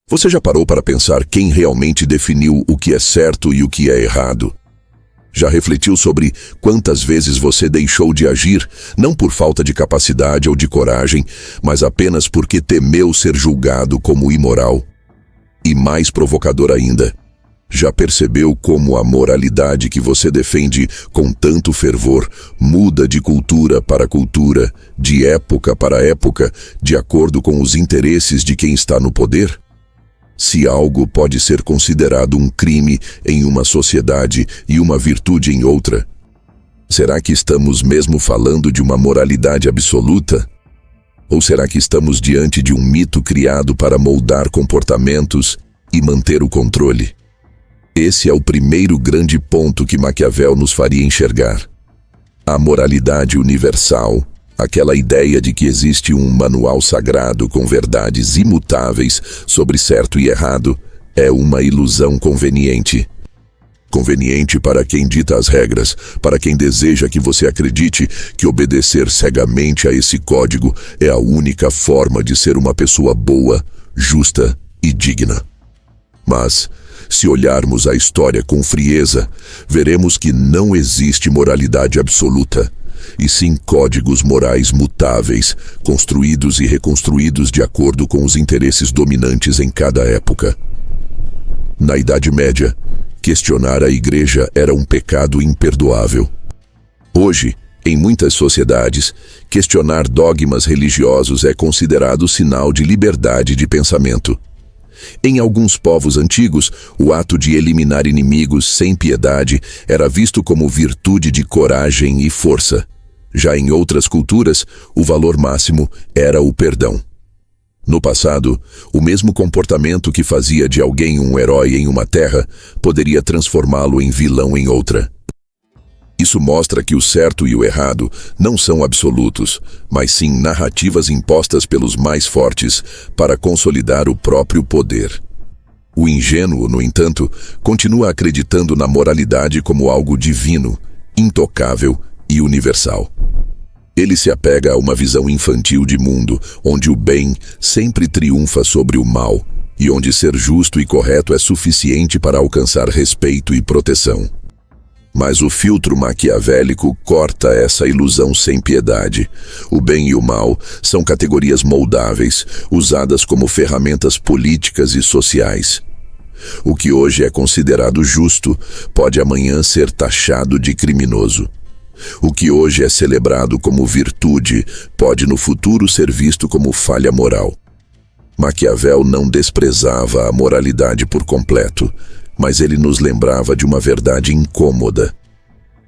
Você já parou para pensar quem realmente definiu o que é certo e o que é errado? Já refletiu sobre quantas vezes você deixou de agir, não por falta de capacidade ou de coragem, mas apenas porque temeu ser julgado como imoral? E mais provocador ainda, já percebeu como a moralidade que você defende com tanto fervor muda de cultura para cultura, de época para época, de acordo com os interesses de quem está no poder? Se algo pode ser considerado um crime em uma sociedade e uma virtude em outra, será que estamos mesmo falando de uma moralidade absoluta? Ou será que estamos diante de um mito criado para moldar comportamentos e manter o controle? Esse é o primeiro grande ponto que Maquiavel nos faria enxergar. A moralidade universal, aquela ideia de que existe um manual sagrado com verdades imutáveis sobre certo e errado, é uma ilusão conveniente. Conveniente para quem dita as regras, para quem deseja que você acredite que obedecer cegamente a esse código é a única forma de ser uma pessoa boa, justa e digna. Mas, se olharmos a história com frieza, veremos que não existe moralidade absoluta, e sim códigos morais mutáveis, construídos e reconstruídos de acordo com os interesses dominantes em cada época. Na Idade Média, questionar a Igreja era um pecado imperdoável. Hoje, em muitas sociedades, questionar dogmas religiosos é considerado sinal de liberdade de pensamento. Em alguns povos antigos, o ato de eliminar inimigos sem piedade era visto como virtude de coragem e força. Já em outras culturas, o valor máximo era o perdão. No passado, o mesmo comportamento que fazia de alguém um herói em uma terra poderia transformá-lo em vilão em outra. Isso mostra que o certo e o errado não são absolutos, mas sim narrativas impostas pelos mais fortes para consolidar o próprio poder. O ingênuo, no entanto, continua acreditando na moralidade como algo divino, intocável e universal. Ele se apega a uma visão infantil de mundo, onde o bem sempre triunfa sobre o mal, e onde ser justo e correto é suficiente para alcançar respeito e proteção. Mas o filtro maquiavélico corta essa ilusão sem piedade. O bem e o mal são categorias moldáveis, usadas como ferramentas políticas e sociais. O que hoje é considerado justo pode amanhã ser taxado de criminoso. O que hoje é celebrado como virtude pode no futuro ser visto como falha moral. Maquiavel não desprezava a moralidade por completo, mas ele nos lembrava de uma verdade incômoda.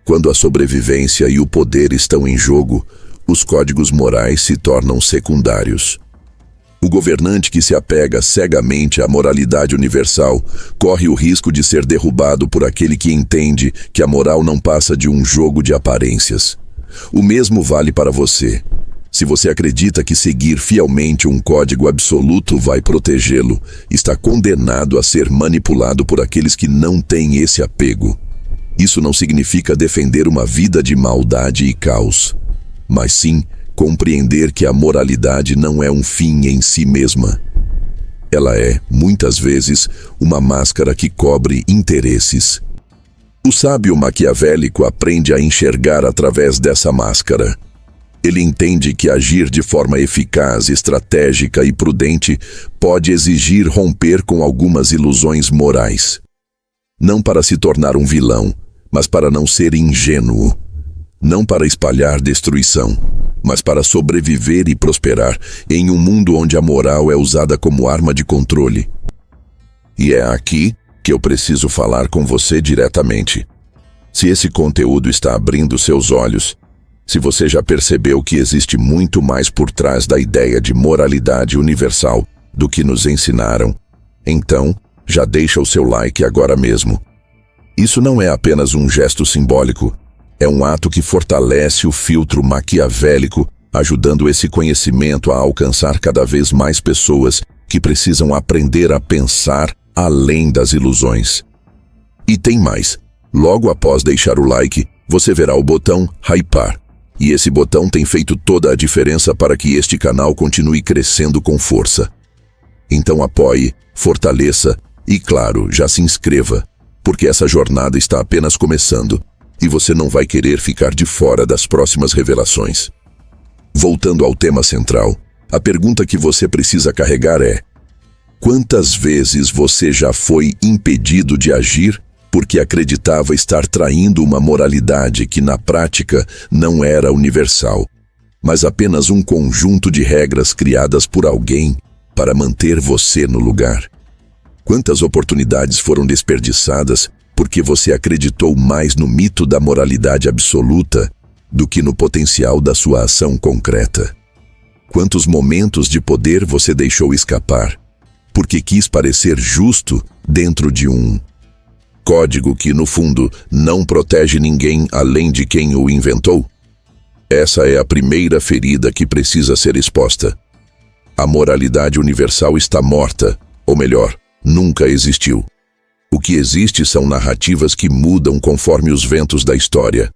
Quando a sobrevivência e o poder estão em jogo, os códigos morais se tornam secundários. O governante que se apega cegamente à moralidade universal corre o risco de ser derrubado por aquele que entende que a moral não passa de um jogo de aparências. O mesmo vale para você. Se você acredita que seguir fielmente um código absoluto vai protegê-lo, está condenado a ser manipulado por aqueles que não têm esse apego. Isso não significa defender uma vida de maldade e caos, mas sim compreender que a moralidade não é um fim em si mesma. Ela é, muitas vezes, uma máscara que cobre interesses. O sábio maquiavélico aprende a enxergar através dessa máscara. Ele entende que agir de forma eficaz, estratégica e prudente pode exigir romper com algumas ilusões morais. Não para se tornar um vilão, mas para não ser ingênuo. Não para espalhar destruição, mas para sobreviver e prosperar em um mundo onde a moral é usada como arma de controle. E é aqui que eu preciso falar com você diretamente. Se esse conteúdo está abrindo seus olhos, se você já percebeu que existe muito mais por trás da ideia de moralidade universal do que nos ensinaram, então já deixa o seu like agora mesmo. Isso não é apenas um gesto simbólico, é um ato que fortalece o filtro maquiavélico, ajudando esse conhecimento a alcançar cada vez mais pessoas que precisam aprender a pensar além das ilusões. E tem mais. Logo após deixar o like, você verá o botão hypar. E esse botão tem feito toda a diferença para que este canal continue crescendo com força. Então apoie, fortaleça e, claro, já se inscreva, porque essa jornada está apenas começando e você não vai querer ficar de fora das próximas revelações. Voltando ao tema central, a pergunta que você precisa carregar é: quantas vezes você já foi impedido de agir porque acreditava estar traindo uma moralidade que na prática não era universal, mas apenas um conjunto de regras criadas por alguém para manter você no lugar? Quantas oportunidades foram desperdiçadas porque você acreditou mais no mito da moralidade absoluta do que no potencial da sua ação concreta? Quantos momentos de poder você deixou escapar porque quis parecer justo dentro de um código que, no fundo, não protege ninguém além de quem o inventou? Essa é a primeira ferida que precisa ser exposta. A moralidade universal está morta, ou melhor, nunca existiu. O que existe são narrativas que mudam conforme os ventos da história.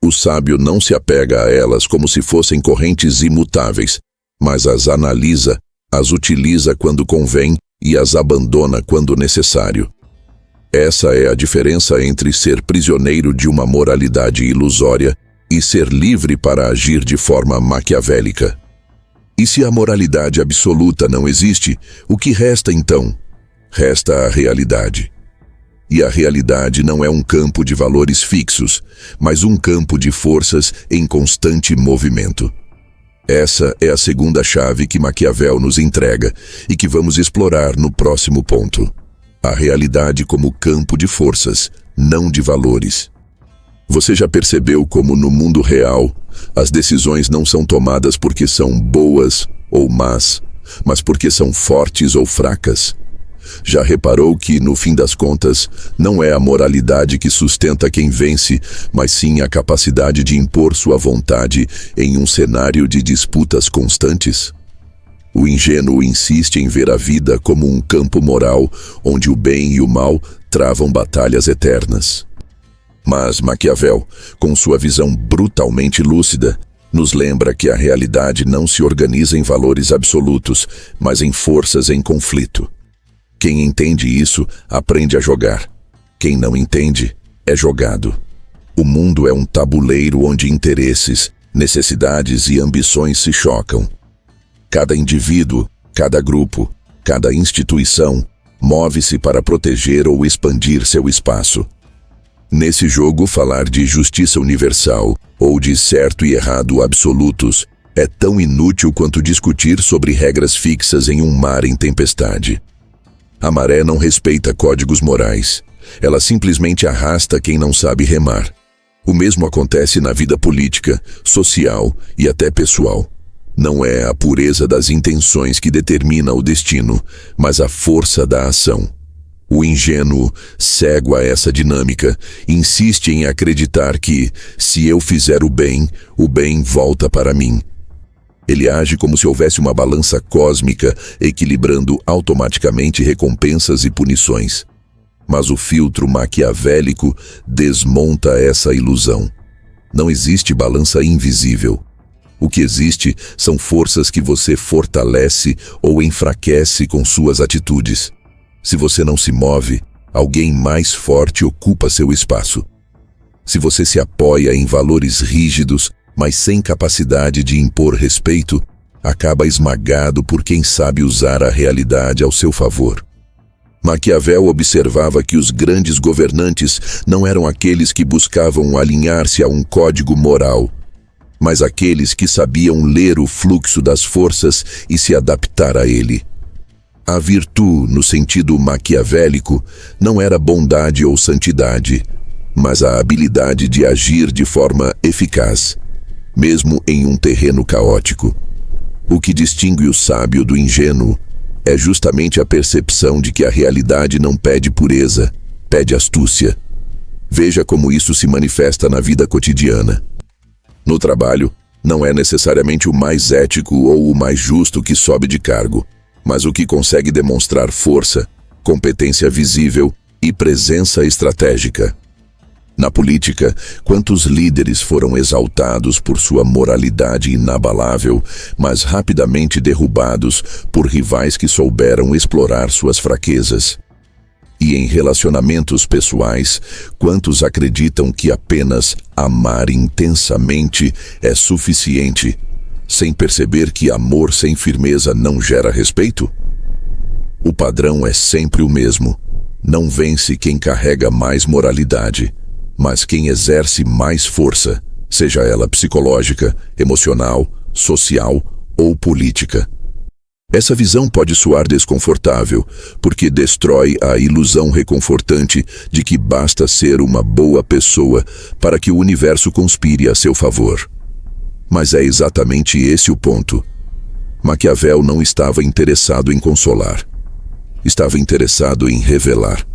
O sábio não se apega a elas como se fossem correntes imutáveis, mas as analisa, as utiliza quando convém e as abandona quando necessário. Essa é a diferença entre ser prisioneiro de uma moralidade ilusória e ser livre para agir de forma maquiavélica. E se a moralidade absoluta não existe, o que resta então? Resta a realidade. E a realidade não é um campo de valores fixos, mas um campo de forças em constante movimento. Essa é a segunda chave que Maquiavel nos entrega e que vamos explorar no próximo ponto. A realidade como campo de forças, não de valores. Você já percebeu como no mundo real, as decisões não são tomadas porque são boas ou más, mas porque são fortes ou fracas? Já reparou que, no fim das contas, não é a moralidade que sustenta quem vence, mas sim a capacidade de impor sua vontade em um cenário de disputas constantes? O ingênuo insiste em ver a vida como um campo moral, onde o bem e o mal travam batalhas eternas. Mas Maquiavel, com sua visão brutalmente lúcida, nos lembra que a realidade não se organiza em valores absolutos, mas em forças em conflito. Quem entende isso, aprende a jogar. Quem não entende, é jogado. O mundo é um tabuleiro onde interesses, necessidades e ambições se chocam. Cada indivíduo, cada grupo, cada instituição move-se para proteger ou expandir seu espaço. Nesse jogo, falar de justiça universal ou de certo e errado absolutos é tão inútil quanto discutir sobre regras fixas em um mar em tempestade. A maré não respeita códigos morais. Ela simplesmente arrasta quem não sabe remar. O mesmo acontece na vida política, social e até pessoal. Não é a pureza das intenções que determina o destino, mas a força da ação. O ingênuo, cego a essa dinâmica, insiste em acreditar que, se eu fizer o bem volta para mim. Ele age como se houvesse uma balança cósmica equilibrando automaticamente recompensas e punições. Mas o filtro maquiavélico desmonta essa ilusão. Não existe balança invisível. O que existe são forças que você fortalece ou enfraquece com suas atitudes. Se você não se move, alguém mais forte ocupa seu espaço. Se você se apoia em valores rígidos, mas sem capacidade de impor respeito, acaba esmagado por quem sabe usar a realidade ao seu favor. Maquiavel observava que os grandes governantes não eram aqueles que buscavam alinhar-se a um código moral, mas aqueles que sabiam ler o fluxo das forças e se adaptar a ele. A virtude, no sentido maquiavélico, não era bondade ou santidade, mas a habilidade de agir de forma eficaz, mesmo em um terreno caótico. O que distingue o sábio do ingênuo é justamente a percepção de que a realidade não pede pureza, pede astúcia. Veja como isso se manifesta na vida cotidiana. No trabalho, não é necessariamente o mais ético ou o mais justo que sobe de cargo, mas o que consegue demonstrar força, competência visível e presença estratégica. Na política, quantos líderes foram exaltados por sua moralidade inabalável, mas rapidamente derrubados por rivais que souberam explorar suas fraquezas? E em relacionamentos pessoais, quantos acreditam que apenas amar intensamente é suficiente, sem perceber que amor sem firmeza não gera respeito? O padrão é sempre o mesmo. Não vence quem carrega mais moralidade, mas quem exerce mais força, seja ela psicológica, emocional, social ou política. Essa visão pode soar desconfortável, porque destrói a ilusão reconfortante de que basta ser uma boa pessoa para que o universo conspire a seu favor. Mas é exatamente esse o ponto. Maquiavel não estava interessado em consolar. Estava interessado em revelar.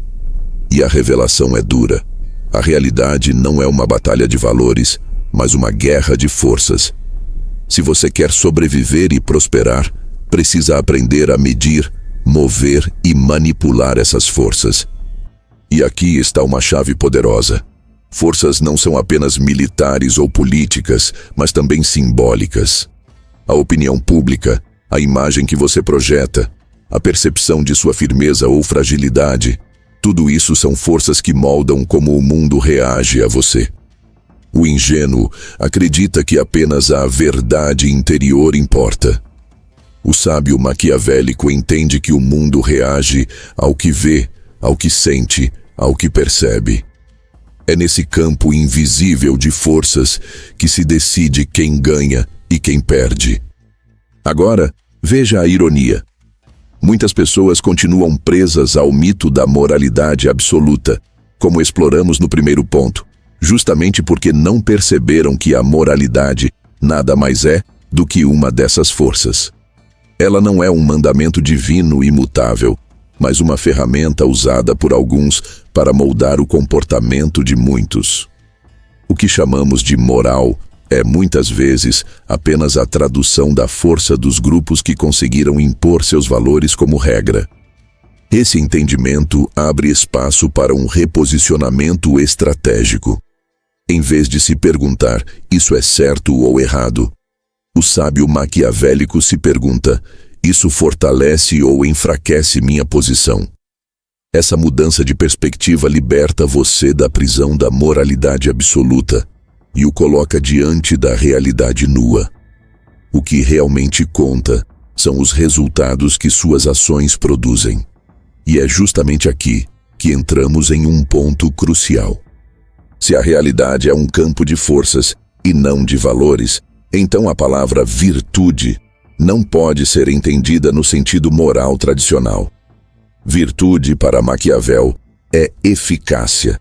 E a revelação é dura. A realidade não é uma batalha de valores, mas uma guerra de forças. Se você quer sobreviver e prosperar, precisa aprender a medir, mover e manipular essas forças. E aqui está uma chave poderosa. Forças não são apenas militares ou políticas, mas também simbólicas. A opinião pública, a imagem que você projeta, a percepção de sua firmeza ou fragilidade, tudo isso são forças que moldam como o mundo reage a você. O ingênuo acredita que apenas a verdade interior importa. O sábio maquiavélico entende que o mundo reage ao que vê, ao que sente, ao que percebe. É nesse campo invisível de forças que se decide quem ganha e quem perde. Agora, veja a ironia. Muitas pessoas continuam presas ao mito da moralidade absoluta, como exploramos no primeiro ponto, justamente porque não perceberam que a moralidade nada mais é do que uma dessas forças. Ela não é um mandamento divino imutável, mas uma ferramenta usada por alguns para moldar o comportamento de muitos. O que chamamos de moral é, muitas vezes, apenas a tradução da força dos grupos que conseguiram impor seus valores como regra. Esse entendimento abre espaço para um reposicionamento estratégico. Em vez de se perguntar, isso é certo ou errado, o sábio maquiavélico se pergunta, isso fortalece ou enfraquece minha posição? Essa mudança de perspectiva liberta você da prisão da moralidade absoluta e o coloca diante da realidade nua. O que realmente conta são os resultados que suas ações produzem. E é justamente aqui que entramos em um ponto crucial. Se a realidade é um campo de forças e não de valores, então a palavra virtude não pode ser entendida no sentido moral tradicional. Virtude, para Maquiavel, é eficácia.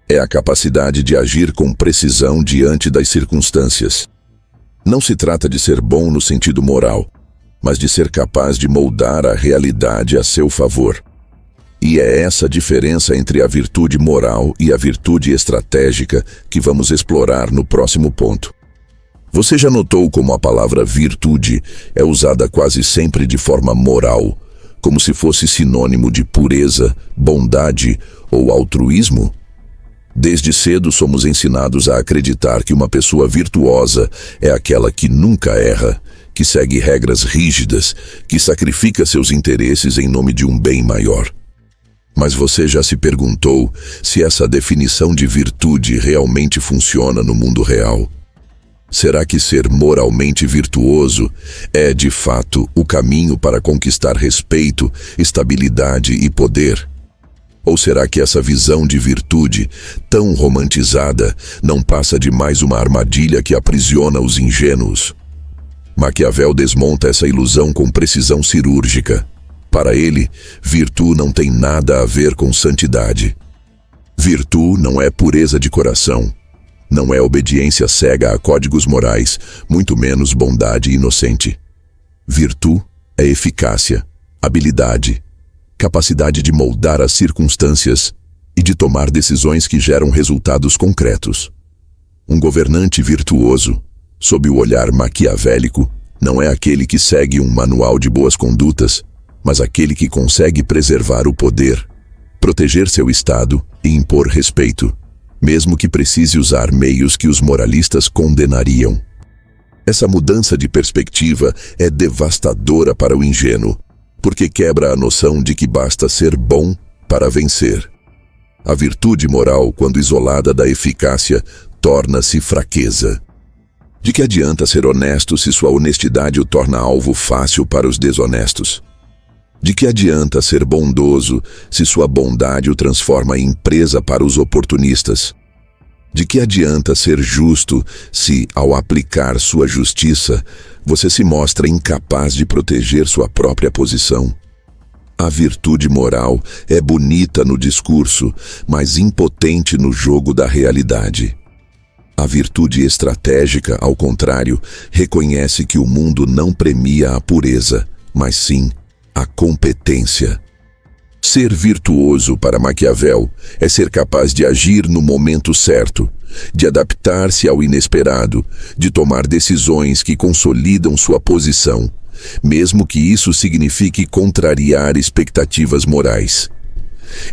É a capacidade de agir com precisão diante das circunstâncias. Não se trata de ser bom no sentido moral, mas de ser capaz de moldar a realidade a seu favor. E é essa a diferença entre a virtude moral e a virtude estratégica que vamos explorar no próximo ponto. Você já notou como a palavra virtude é usada quase sempre de forma moral, como se fosse sinônimo de pureza, bondade ou altruísmo? Desde cedo somos ensinados a acreditar que uma pessoa virtuosa é aquela que nunca erra, que segue regras rígidas, que sacrifica seus interesses em nome de um bem maior. Mas você já se perguntou se essa definição de virtude realmente funciona no mundo real? Será que ser moralmente virtuoso é, de fato, o caminho para conquistar respeito, estabilidade e poder? Ou será que essa visão de virtude, tão romantizada, não passa de mais uma armadilha que aprisiona os ingênuos? Maquiavel desmonta essa ilusão com precisão cirúrgica. Para ele, virtude não tem nada a ver com santidade. Virtude não é pureza de coração. Não é obediência cega a códigos morais, muito menos bondade inocente. Virtude é eficácia, habilidade, capacidade de moldar as circunstâncias e de tomar decisões que geram resultados concretos. Um governante virtuoso, sob o olhar maquiavélico, não é aquele que segue um manual de boas condutas, mas aquele que consegue preservar o poder, proteger seu estado e impor respeito. mesmo que precise usar meios que os moralistas condenariam. Essa mudança de perspectiva é devastadora para o ingênuo, porque quebra a noção de que basta ser bom para vencer. A virtude moral, quando isolada da eficácia, torna-se fraqueza. De que adianta ser honesto se sua honestidade o torna alvo fácil para os desonestos? De que adianta ser bondoso se sua bondade o transforma em presa para os oportunistas? De que adianta ser justo se, ao aplicar sua justiça, você se mostra incapaz de proteger sua própria posição? A virtude moral é bonita no discurso, mas impotente no jogo da realidade. A virtude estratégica, ao contrário, reconhece que o mundo não premia a pureza, mas sim a competência. Ser virtuoso para Maquiavel é ser capaz de agir no momento certo, de adaptar-se ao inesperado, de tomar decisões que consolidam sua posição, mesmo que isso signifique contrariar expectativas morais.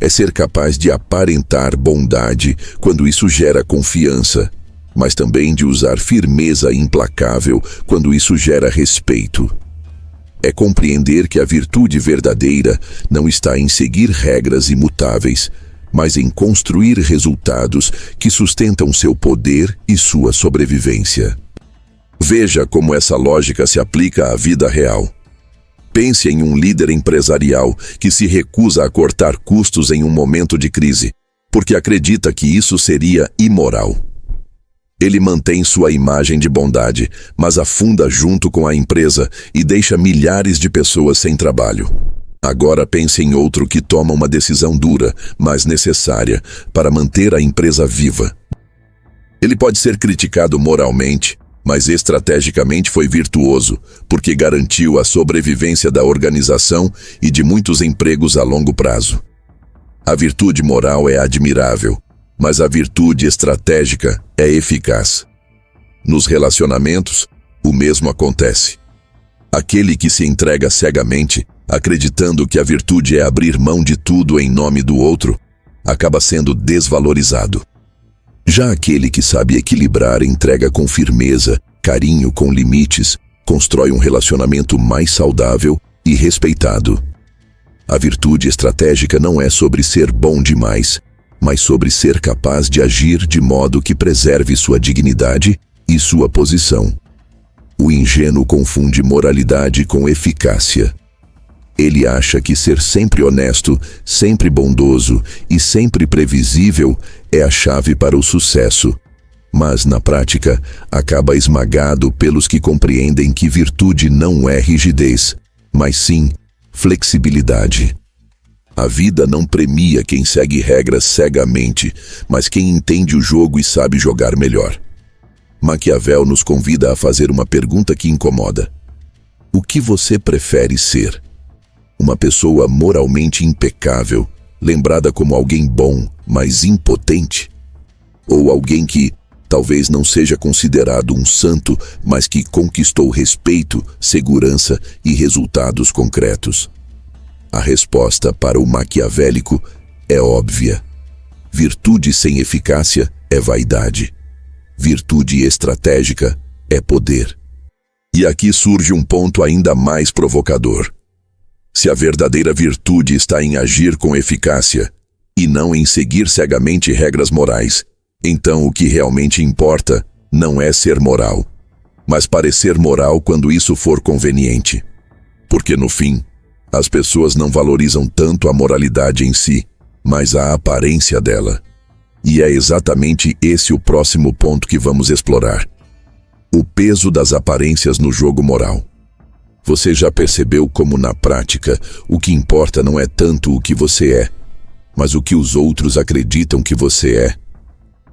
É ser capaz de aparentar bondade quando isso gera confiança, mas também de usar firmeza implacável quando isso gera respeito. É compreender que a virtude verdadeira não está em seguir regras imutáveis, mas em construir resultados que sustentam seu poder e sua sobrevivência. Veja como essa lógica se aplica à vida real. Pense em um líder empresarial que se recusa a cortar custos em um momento de crise, porque acredita que isso seria imoral. Ele mantém sua imagem de bondade, mas afunda junto com a empresa e deixa milhares de pessoas sem trabalho. Agora pense em outro que toma uma decisão dura, mas necessária, para manter a empresa viva. Ele pode ser criticado moralmente, mas estrategicamente foi virtuoso, porque garantiu a sobrevivência da organização e de muitos empregos a longo prazo. A virtude moral é admirável, mas a virtude estratégica é eficaz. Nos relacionamentos, o mesmo acontece. Aquele que se entrega cegamente, acreditando que a virtude é abrir mão de tudo em nome do outro, acaba sendo desvalorizado. Já aquele que sabe equilibrar entrega com firmeza, carinho com limites, constrói um relacionamento mais saudável e respeitado. A virtude estratégica não é sobre ser bom demais, mas sobre ser capaz de agir de modo que preserve sua dignidade e sua posição. O ingênuo confunde moralidade com eficácia. Ele acha que ser sempre honesto, sempre bondoso e sempre previsível é a chave para o sucesso, mas, na prática, acaba esmagado pelos que compreendem que virtude não é rigidez, mas sim flexibilidade. A vida não premia quem segue regras cegamente, mas quem entende o jogo e sabe jogar melhor. Maquiavel nos convida a fazer uma pergunta que incomoda. O que você prefere ser? Uma pessoa moralmente impecável, lembrada como alguém bom, mas impotente? Ou alguém que talvez não seja considerado um santo, mas que conquistou respeito, segurança e resultados concretos? A resposta para o maquiavélico é óbvia. Virtude sem eficácia é vaidade. Virtude estratégica é poder. E aqui surge um ponto ainda mais provocador. Se a verdadeira virtude está em agir com eficácia e não em seguir cegamente regras morais, então o que realmente importa não é ser moral, mas parecer moral quando isso for conveniente. Porque no fim, as pessoas não valorizam tanto a moralidade em si, mas a aparência dela. E é exatamente esse o próximo ponto que vamos explorar. O peso das aparências no jogo moral. Você já percebeu como, na prática, o que importa não é tanto o que você é, mas o que os outros acreditam que você é?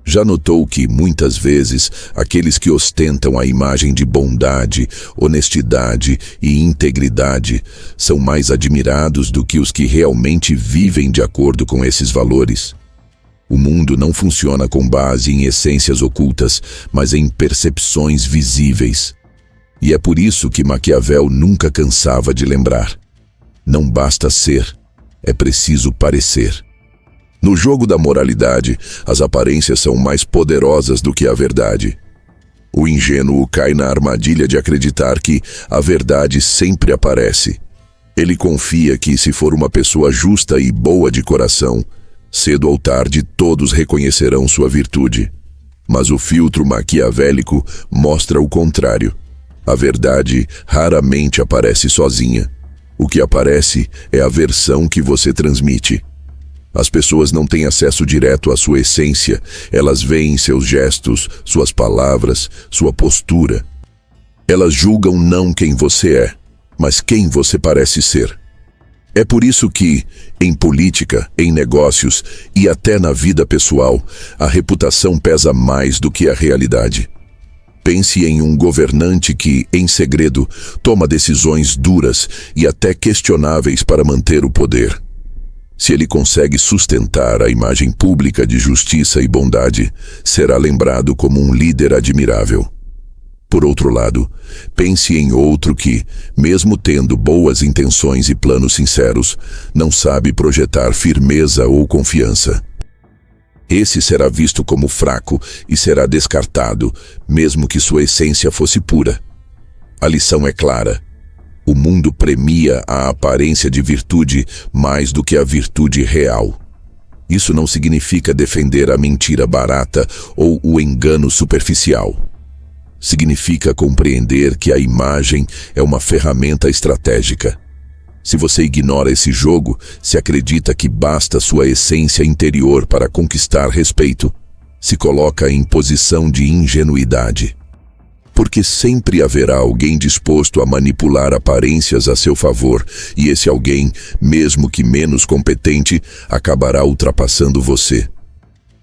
Já notou que, muitas vezes, aqueles que ostentam a imagem de bondade, honestidade e integridade são mais admirados do que os que realmente vivem de acordo com esses valores? O mundo não funciona com base em essências ocultas, mas em percepções visíveis. E é por isso que Maquiavel nunca cansava de lembrar. Não basta ser, é preciso parecer. No jogo da moralidade, as aparências são mais poderosas do que a verdade. O ingênuo cai na armadilha de acreditar que a verdade sempre aparece. Ele confia que, se for uma pessoa justa e boa de coração, cedo ou tarde todos reconhecerão sua virtude. Mas o filtro maquiavélico mostra o contrário. A verdade raramente aparece sozinha. O que aparece é a versão que você transmite. As pessoas não têm acesso direto à sua essência, elas veem seus gestos, suas palavras, sua postura. Elas julgam não quem você é, mas quem você parece ser. É por isso que, em política, em negócios e até na vida pessoal, a reputação pesa mais do que a realidade. Pense em um governante que, em segredo, toma decisões duras e até questionáveis para manter o poder. Se ele consegue sustentar a imagem pública de justiça e bondade, será lembrado como um líder admirável. Por outro lado, pense em outro que, mesmo tendo boas intenções e planos sinceros, não sabe projetar firmeza ou confiança. Esse será visto como fraco e será descartado, mesmo que sua essência fosse pura. A lição é clara. O mundo premia a aparência de virtude mais do que a virtude real. Isso não significa defender a mentira barata ou o engano superficial. Significa compreender que a imagem é uma ferramenta estratégica. Se você ignora esse jogo, se acredita que basta sua essência interior para conquistar respeito, se coloca em posição de ingenuidade. Porque sempre haverá alguém disposto a manipular aparências a seu favor, e esse alguém, mesmo que menos competente, acabará ultrapassando você.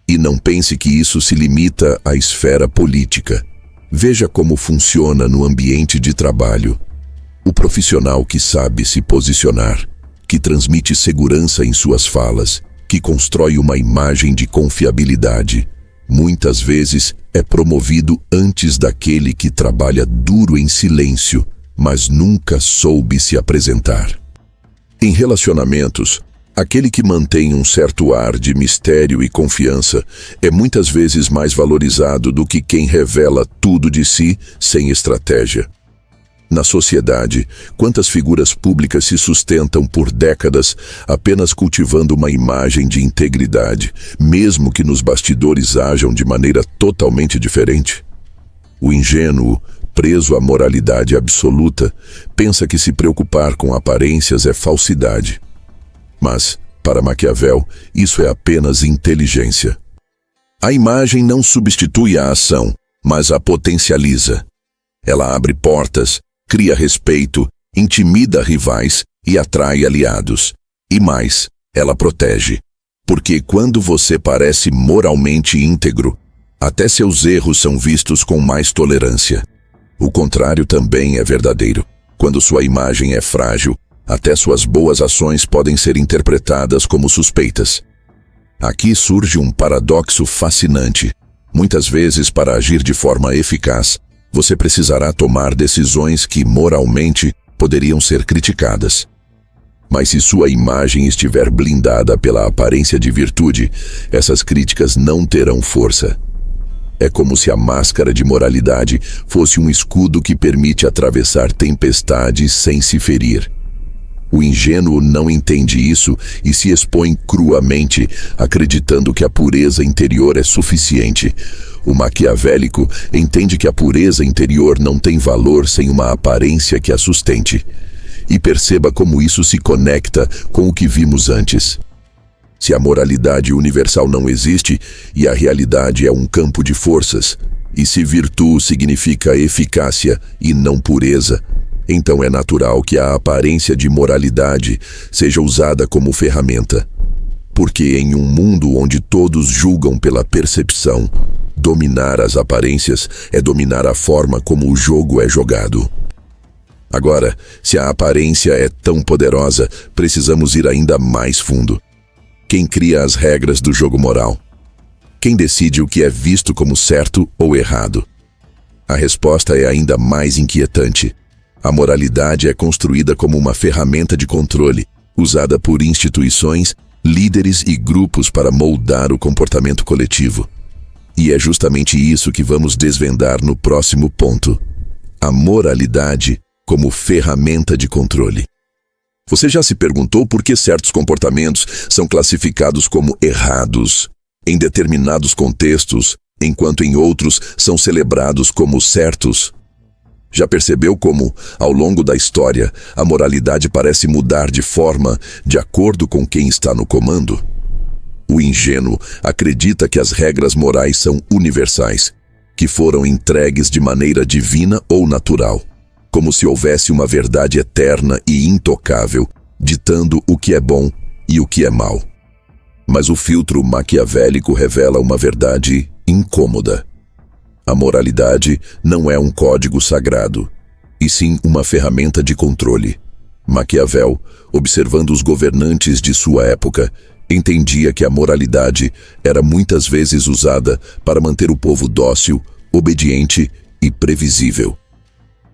E não pense que isso se limita à esfera política. Veja como funciona no ambiente de trabalho. O profissional que sabe se posicionar, que transmite segurança em suas falas, que constrói uma imagem de confiabilidade, muitas vezes é promovido antes daquele que trabalha duro em silêncio, mas nunca soube se apresentar. Em relacionamentos, aquele que mantém um certo ar de mistério e confiança é muitas vezes mais valorizado do que quem revela tudo de si sem estratégia. Na sociedade, quantas figuras públicas se sustentam por décadas apenas cultivando uma imagem de integridade, mesmo que nos bastidores ajam de maneira totalmente diferente? O ingênuo, preso à moralidade absoluta, pensa que se preocupar com aparências é falsidade. Mas, para Maquiavel, isso é apenas inteligência. A imagem não substitui a ação, mas a potencializa. Ela abre portas, cria respeito, intimida rivais e atrai aliados. E mais, ela protege. Porque quando você parece moralmente íntegro, até seus erros são vistos com mais tolerância. O contrário também é verdadeiro. Quando sua imagem é frágil, até suas boas ações podem ser interpretadas como suspeitas. Aqui surge um paradoxo fascinante. Muitas vezes, para agir de forma eficaz, você precisará tomar decisões que, moralmente, poderiam ser criticadas. Mas se sua imagem estiver blindada pela aparência de virtude, essas críticas não terão força. É como se a máscara de moralidade fosse um escudo que permite atravessar tempestades sem se ferir. O ingênuo não entende isso e se expõe cruamente, acreditando que a pureza interior é suficiente. O maquiavélico entende que a pureza interior não tem valor sem uma aparência que a sustente. E perceba como isso se conecta com o que vimos antes. Se a moralidade universal não existe e a realidade é um campo de forças, e se virtude significa eficácia e não pureza, então é natural que a aparência de moralidade seja usada como ferramenta. Porque em um mundo onde todos julgam pela percepção, dominar as aparências é dominar a forma como o jogo é jogado. Agora, se a aparência é tão poderosa, precisamos ir ainda mais fundo. Quem cria as regras do jogo moral? Quem decide o que é visto como certo ou errado? A resposta é ainda mais inquietante. A moralidade é construída como uma ferramenta de controle, usada por instituições líderes e grupos para moldar o comportamento coletivo. E é justamente isso que vamos desvendar no próximo ponto: a moralidade como ferramenta de controle. Você já se perguntou por que certos comportamentos são classificados como errados em determinados contextos, enquanto em outros são celebrados como certos? Já percebeu como, ao longo da história, a moralidade parece mudar de forma de acordo com quem está no comando? O ingênuo acredita que as regras morais são universais, que foram entregues de maneira divina ou natural, como se houvesse uma verdade eterna e intocável, ditando o que é bom e o que é mal. Mas o filtro maquiavélico revela uma verdade incômoda. A moralidade não é um código sagrado, e sim uma ferramenta de controle. Maquiavel, observando os governantes de sua época, entendia que a moralidade era muitas vezes usada para manter o povo dócil, obediente e previsível.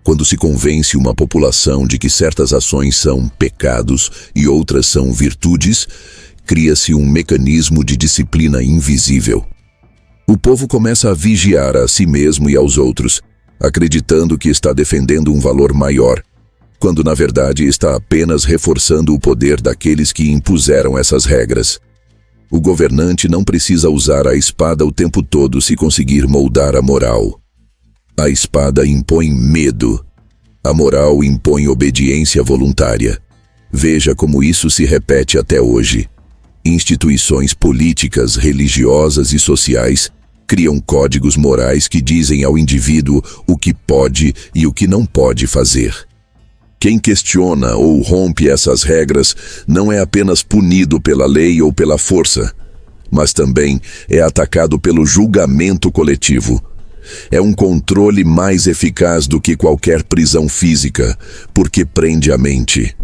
Quando se convence uma população de que certas ações são pecados e outras são virtudes, cria-se um mecanismo de disciplina invisível. O povo começa a vigiar a si mesmo e aos outros, acreditando que está defendendo um valor maior, quando na verdade está apenas reforçando o poder daqueles que impuseram essas regras. O governante não precisa usar a espada o tempo todo se conseguir moldar a moral. A espada impõe medo. A moral impõe obediência voluntária. Veja como isso se repete até hoje. Instituições políticas, religiosas e sociais criam códigos morais que dizem ao indivíduo o que pode e o que não pode fazer. Quem questiona ou rompe essas regras não é apenas punido pela lei ou pela força, mas também é atacado pelo julgamento coletivo. É um controle mais eficaz do que qualquer prisão física, porque prende a mente.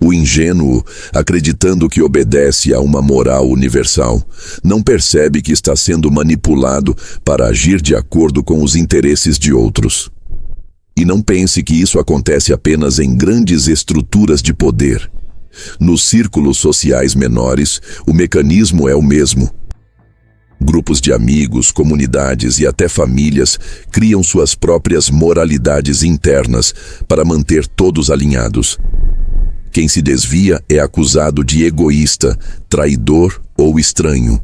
O ingênuo, acreditando que obedece a uma moral universal, não percebe que está sendo manipulado para agir de acordo com os interesses de outros. E não pense que isso acontece apenas em grandes estruturas de poder. Nos círculos sociais menores, o mecanismo é o mesmo. Grupos de amigos, comunidades e até famílias criam suas próprias moralidades internas para manter todos alinhados. Quem se desvia é acusado de egoísta, traidor ou estranho.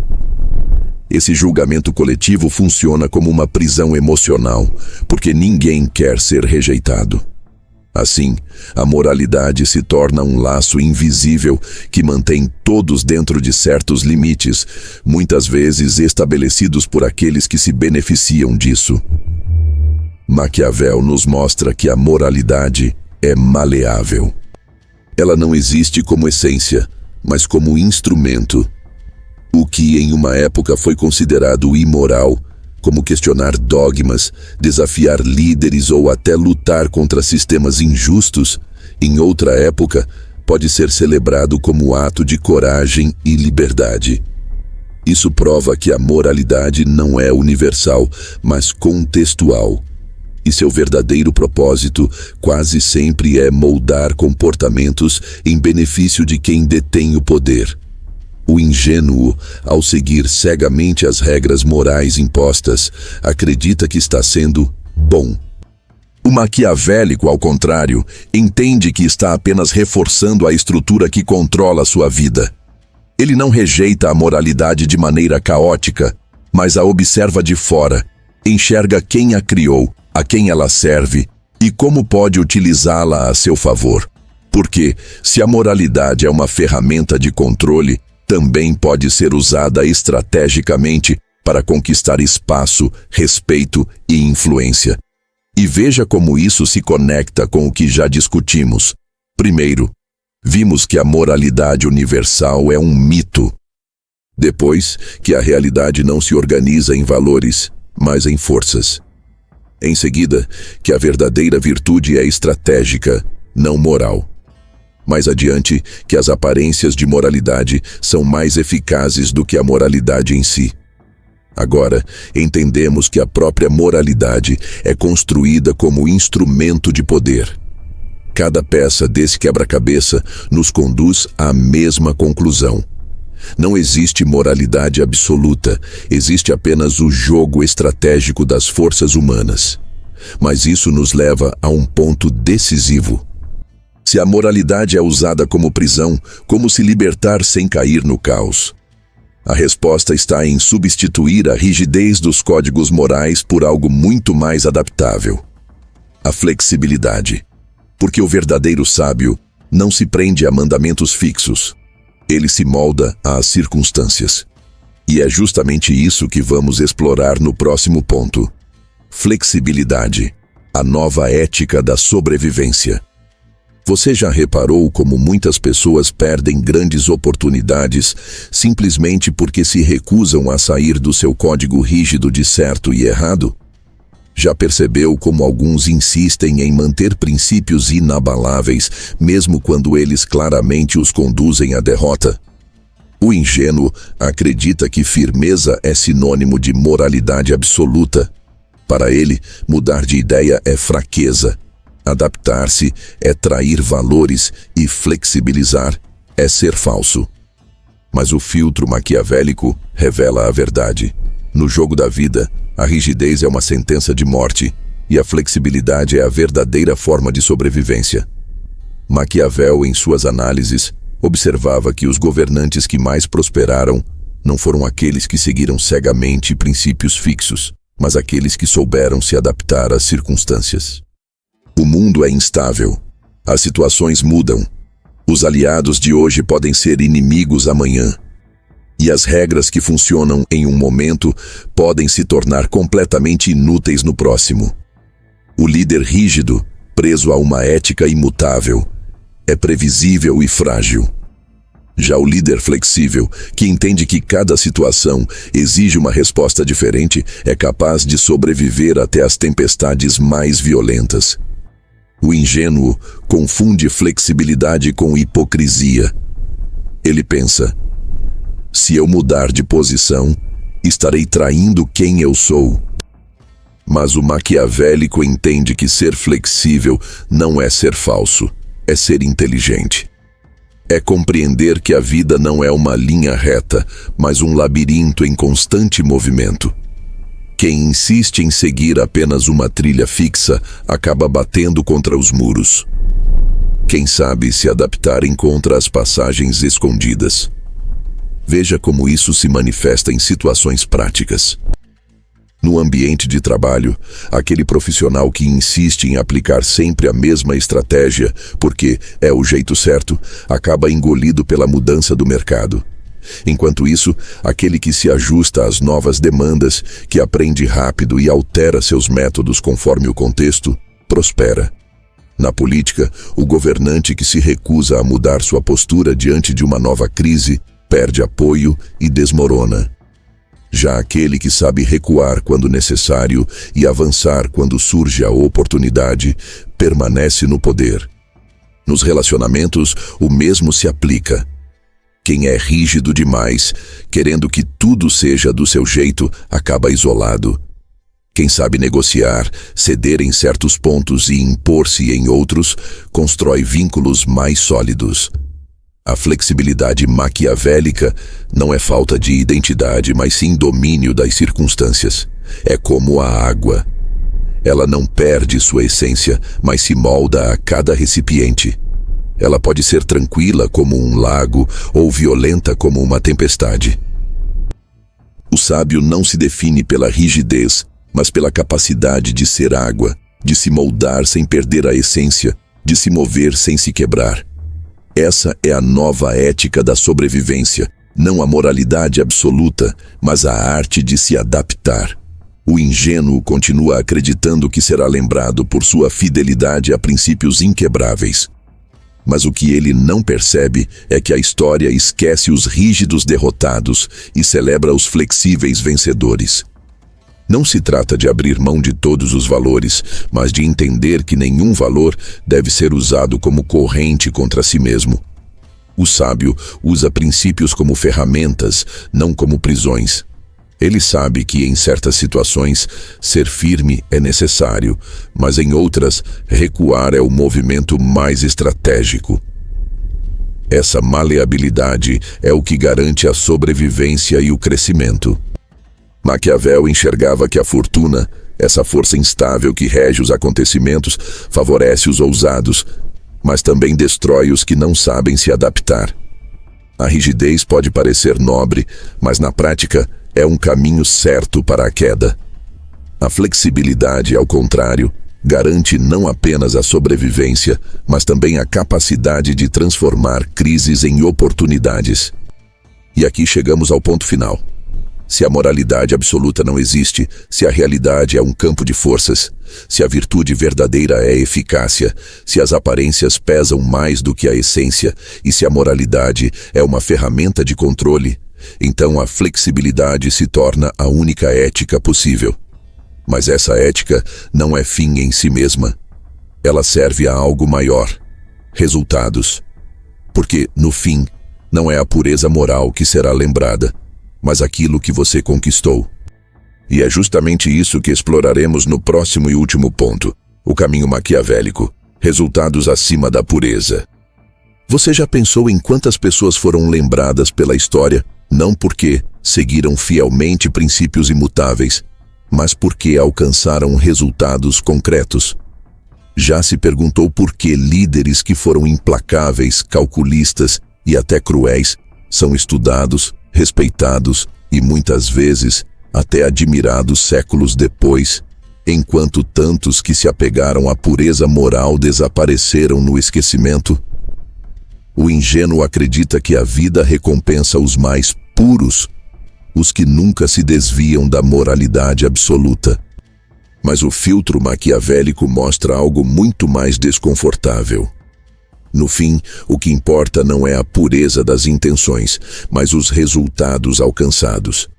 Esse julgamento coletivo funciona como uma prisão emocional, porque ninguém quer ser rejeitado. Assim, a moralidade se torna um laço invisível que mantém todos dentro de certos limites, muitas vezes estabelecidos por aqueles que se beneficiam disso. Maquiavel nos mostra que a moralidade é maleável. Ela não existe como essência, mas como instrumento. O que em uma época foi considerado imoral, como questionar dogmas, desafiar líderes ou até lutar contra sistemas injustos, em outra época pode ser celebrado como ato de coragem e liberdade. Isso prova que a moralidade não é universal, mas contextual. E seu verdadeiro propósito quase sempre é moldar comportamentos em benefício de quem detém o poder. O ingênuo, ao seguir cegamente as regras morais impostas, acredita que está sendo bom. O maquiavélico, ao contrário, entende que está apenas reforçando a estrutura que controla sua vida. Ele não rejeita a moralidade de maneira caótica, mas a observa de fora, enxerga quem a criou, a quem ela serve e como pode utilizá-la a seu favor. Porque, se a moralidade é uma ferramenta de controle, também pode ser usada estrategicamente para conquistar espaço, respeito e influência. E veja como isso se conecta com o que já discutimos. Primeiro, vimos que a moralidade universal é um mito. Depois, que a realidade não se organiza em valores, mas em forças. Em seguida, que a verdadeira virtude é estratégica, não moral. Mais adiante, que as aparências de moralidade são mais eficazes do que a moralidade em si. Agora, entendemos que a própria moralidade é construída como instrumento de poder. Cada peça desse quebra-cabeça nos conduz à mesma conclusão. Não existe moralidade absoluta, existe apenas o jogo estratégico das forças humanas. Mas isso nos leva a um ponto decisivo. Se a moralidade é usada como prisão, como se libertar sem cair no caos? A resposta está em substituir a rigidez dos códigos morais por algo muito mais adaptável: a flexibilidade. Porque o verdadeiro sábio não se prende a mandamentos fixos. Ele se molda às circunstâncias. E é justamente isso que vamos explorar no próximo ponto. Flexibilidade, a nova ética da sobrevivência. Você já reparou como muitas pessoas perdem grandes oportunidades simplesmente porque se recusam a sair do seu código rígido de certo e errado? Já percebeu como alguns insistem em manter princípios inabaláveis, mesmo quando eles claramente os conduzem à derrota? O ingênuo acredita que firmeza é sinônimo de moralidade absoluta. Para ele, mudar de ideia é fraqueza. Adaptar-se é trair valores e flexibilizar é ser falso. Mas o filtro maquiavélico revela a verdade. No jogo da vida, a rigidez é uma sentença de morte e a flexibilidade é a verdadeira forma de sobrevivência. Maquiavel, em suas análises, observava que os governantes que mais prosperaram não foram aqueles que seguiram cegamente princípios fixos, mas aqueles que souberam se adaptar às circunstâncias. O mundo é instável. As situações mudam. Os aliados de hoje podem ser inimigos amanhã. E as regras que funcionam em um momento podem se tornar completamente inúteis no próximo. O líder rígido, preso a uma ética imutável, é previsível e frágil. Já o líder flexível, que entende que cada situação exige uma resposta diferente, é capaz de sobreviver até as tempestades mais violentas. O ingênuo confunde flexibilidade com hipocrisia. Ele pensa: se eu mudar de posição, estarei traindo quem eu sou. Mas o maquiavélico entende que ser flexível não é ser falso, é ser inteligente. É compreender que a vida não é uma linha reta, mas um labirinto em constante movimento. Quem insiste em seguir apenas uma trilha fixa acaba batendo contra os muros. Quem sabe se adaptar encontra as passagens escondidas. Veja como isso se manifesta em situações práticas. No ambiente de trabalho, aquele profissional que insiste em aplicar sempre a mesma estratégia, porque é o jeito certo, acaba engolido pela mudança do mercado. Enquanto isso, aquele que se ajusta às novas demandas, que aprende rápido e altera seus métodos conforme o contexto, prospera. Na política, o governante que se recusa a mudar sua postura diante de uma nova crise, perde apoio e desmorona. Já aquele que sabe recuar quando necessário e avançar quando surge a oportunidade, permanece no poder. Nos relacionamentos, o mesmo se aplica. Quem é rígido demais, querendo que tudo seja do seu jeito, acaba isolado. Quem sabe negociar, ceder em certos pontos e impor-se em outros, constrói vínculos mais sólidos. A flexibilidade maquiavélica não é falta de identidade, mas sim domínio das circunstâncias. É como a água. Ela não perde sua essência, mas se molda a cada recipiente. Ela pode ser tranquila como um lago ou violenta como uma tempestade. O sábio não se define pela rigidez, mas pela capacidade de ser água, de se moldar sem perder a essência, de se mover sem se quebrar. Essa é a nova ética da sobrevivência, não a moralidade absoluta, mas a arte de se adaptar. O ingênuo continua acreditando que será lembrado por sua fidelidade a princípios inquebráveis. Mas o que ele não percebe é que a história esquece os rígidos derrotados e celebra os flexíveis vencedores. Não se trata de abrir mão de todos os valores, mas de entender que nenhum valor deve ser usado como corrente contra si mesmo. O sábio usa princípios como ferramentas, não como prisões. Ele sabe que em certas situações ser firme é necessário, mas em outras recuar é o movimento mais estratégico. Essa maleabilidade é o que garante a sobrevivência e o crescimento. Maquiavel enxergava que a fortuna, essa força instável que rege os acontecimentos, favorece os ousados, mas também destrói os que não sabem se adaptar. A rigidez pode parecer nobre, mas na prática é um caminho certo para a queda. A flexibilidade, ao contrário, garante não apenas a sobrevivência, mas também a capacidade de transformar crises em oportunidades. E aqui chegamos ao ponto final. Se a moralidade absoluta não existe, se a realidade é um campo de forças, se a virtude verdadeira é eficácia, se as aparências pesam mais do que a essência e se a moralidade é uma ferramenta de controle, então a flexibilidade se torna a única ética possível. Mas essa ética não é fim em si mesma. Ela serve a algo maior: resultados. Porque, no fim, não é a pureza moral que será lembrada, mas aquilo que você conquistou. E é justamente isso que exploraremos no próximo e último ponto: o caminho maquiavélico, resultados acima da pureza. Você já pensou em quantas pessoas foram lembradas pela história, não porque seguiram fielmente princípios imutáveis, mas porque alcançaram resultados concretos? Já se perguntou por que líderes que foram implacáveis, calculistas e até cruéis são estudados, respeitados e muitas vezes até admirados séculos depois, enquanto tantos que se apegaram à pureza moral desapareceram no esquecimento? O ingênuo acredita que a vida recompensa os mais puros, os que nunca se desviam da moralidade absoluta. Mas o filtro maquiavélico mostra algo muito mais desconfortável. No fim, o que importa não é a pureza das intenções, mas os resultados alcançados.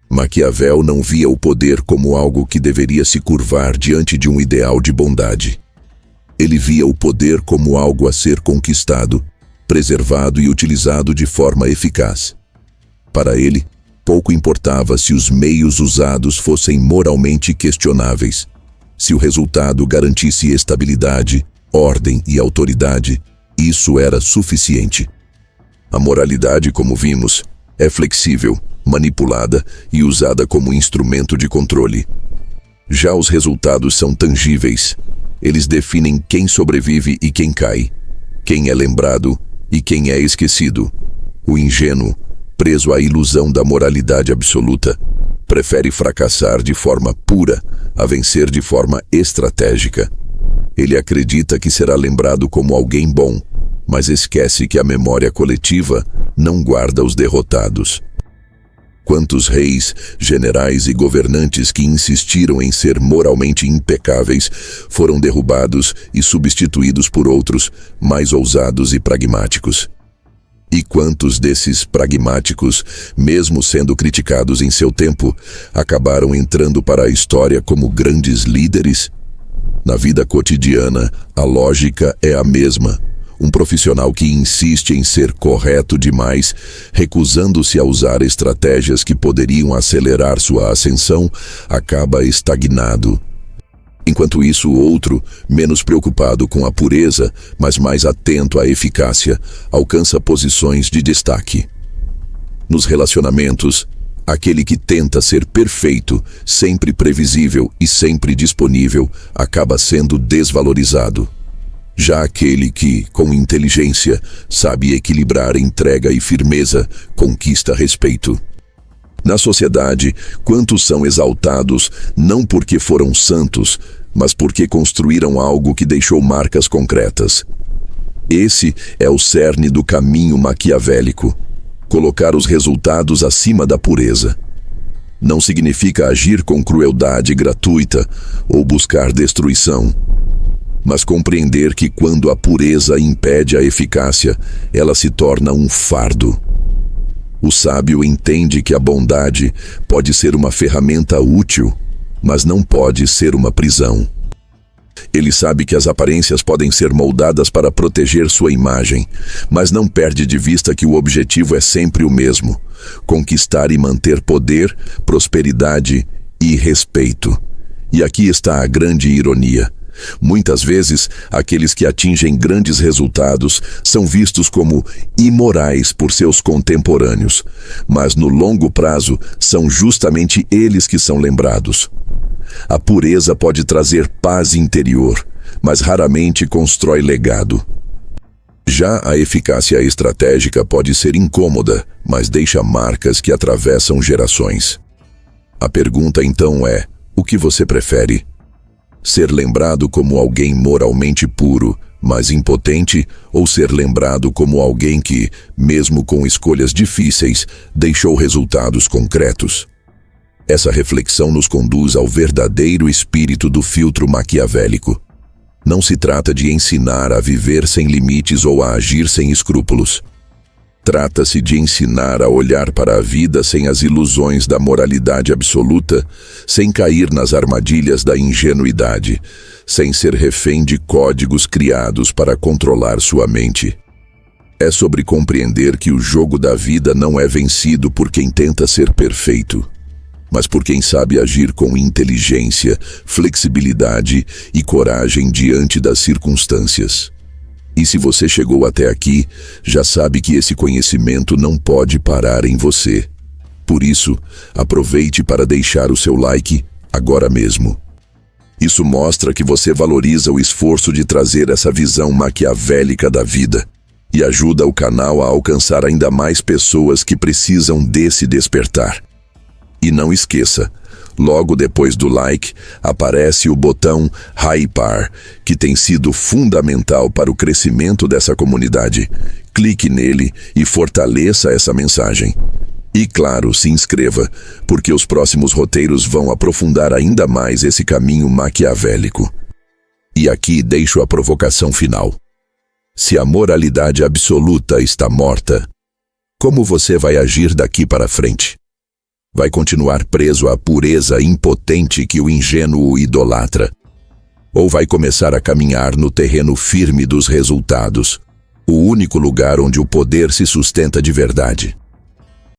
Maquiavel não via o poder como algo que deveria se curvar diante de um ideal de bondade. Ele via o poder como algo a ser conquistado, preservado e utilizado de forma eficaz. Para ele, pouco importava se os meios usados fossem moralmente questionáveis. Se o resultado garantisse estabilidade, ordem e autoridade, isso era suficiente. A moralidade, como vimos, é flexível, manipulada e usada como instrumento de controle. Já os resultados são tangíveis. Eles definem quem sobrevive e quem cai, quem é lembrado e quem é esquecido. O ingênuo, preso à ilusão da moralidade absoluta, prefere fracassar de forma pura a vencer de forma estratégica. Ele acredita que será lembrado como alguém bom, mas esquece que a memória coletiva não guarda os derrotados. Quantos reis, generais e governantes que insistiram em ser moralmente impecáveis foram derrubados e substituídos por outros, mais ousados e pragmáticos? E quantos desses pragmáticos, mesmo sendo criticados em seu tempo, acabaram entrando para a história como grandes líderes? Na vida cotidiana, a lógica é a mesma. Um profissional que insiste em ser correto demais, recusando-se a usar estratégias que poderiam acelerar sua ascensão, acaba estagnado. Enquanto isso, o outro, menos preocupado com a pureza, mas mais atento à eficácia, alcança posições de destaque. Nos relacionamentos, aquele que tenta ser perfeito, sempre previsível e sempre disponível, acaba sendo desvalorizado. Já aquele que, com inteligência, sabe equilibrar entrega e firmeza, conquista respeito. Na sociedade, quantos são exaltados não porque foram santos, mas porque construíram algo que deixou marcas concretas. Esse é o cerne do caminho maquiavélico: colocar os resultados acima da pureza. Não significa agir com crueldade gratuita ou buscar destruição, mas compreender que quando a pureza impede a eficácia, ela se torna um fardo. O sábio entende que a bondade pode ser uma ferramenta útil, mas não pode ser uma prisão. Ele sabe que as aparências podem ser moldadas para proteger sua imagem, mas não perde de vista que o objetivo é sempre o mesmo: conquistar e manter poder, prosperidade e respeito. E aqui está a grande ironia: Muitas vezes, aqueles que atingem grandes resultados são vistos como imorais por seus contemporâneos, mas no longo prazo são justamente eles que são lembrados. A pureza pode trazer paz interior, mas raramente constrói legado. Já a eficácia estratégica pode ser incômoda, mas deixa marcas que atravessam gerações. A pergunta então é: o que você prefere? Ser lembrado como alguém moralmente puro, mas impotente, ou ser lembrado como alguém que, mesmo com escolhas difíceis, deixou resultados concretos? Essa reflexão nos conduz ao verdadeiro espírito do filtro maquiavélico. Não se trata de ensinar a viver sem limites ou a agir sem escrúpulos. Trata-se de ensinar a olhar para a vida sem as ilusões da moralidade absoluta, sem cair nas armadilhas da ingenuidade, sem ser refém de códigos criados para controlar sua mente. É sobre compreender que o jogo da vida não é vencido por quem tenta ser perfeito, mas por quem sabe agir com inteligência, flexibilidade e coragem diante das circunstâncias. E se você chegou até aqui, já sabe que esse conhecimento não pode parar em você. Por isso, aproveite para deixar o seu like agora mesmo. Isso mostra que você valoriza o esforço de trazer essa visão maquiavélica da vida e ajuda o canal a alcançar ainda mais pessoas que precisam desse despertar. E não esqueça, logo depois do like, aparece o botão Hypar, que tem sido fundamental para o crescimento dessa comunidade. Clique nele e fortaleça essa mensagem. E claro, se inscreva, porque os próximos roteiros vão aprofundar ainda mais esse caminho maquiavélico. E aqui deixo a provocação final. Se a moralidade absoluta está morta, como você vai agir daqui para frente? Vai continuar preso à pureza impotente que o ingênuo idolatra? Ou vai começar a caminhar no terreno firme dos resultados, o único lugar onde o poder se sustenta de verdade?